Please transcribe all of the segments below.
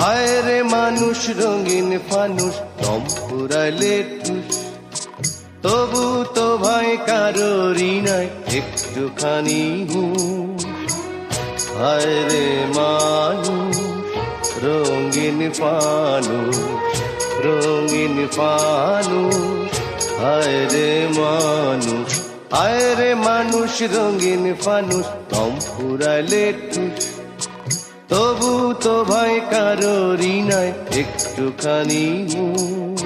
হায় রে মানুষ রঙিন ফানুষ দম ফুরাইলে ঠুস, তবু তো ভাই কারোরই নাই একটুখানি হুঁশ। হায় রে মানুষ রঙিন ফানুষ, রঙিন ফানুষ, হায় রে মানুষ। হায় রে মানুষ রঙিন ফানুষ দম ফুরাইলে ঠুস, তবু তো ভাই কারোরই নাই একটুখানি হুঁশ।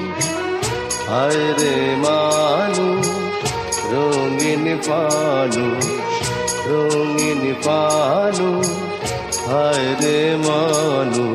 হায় রে মানুষ রঙিন ফানুষ, রঙিন ফানুষ, হায় রে মানুষ।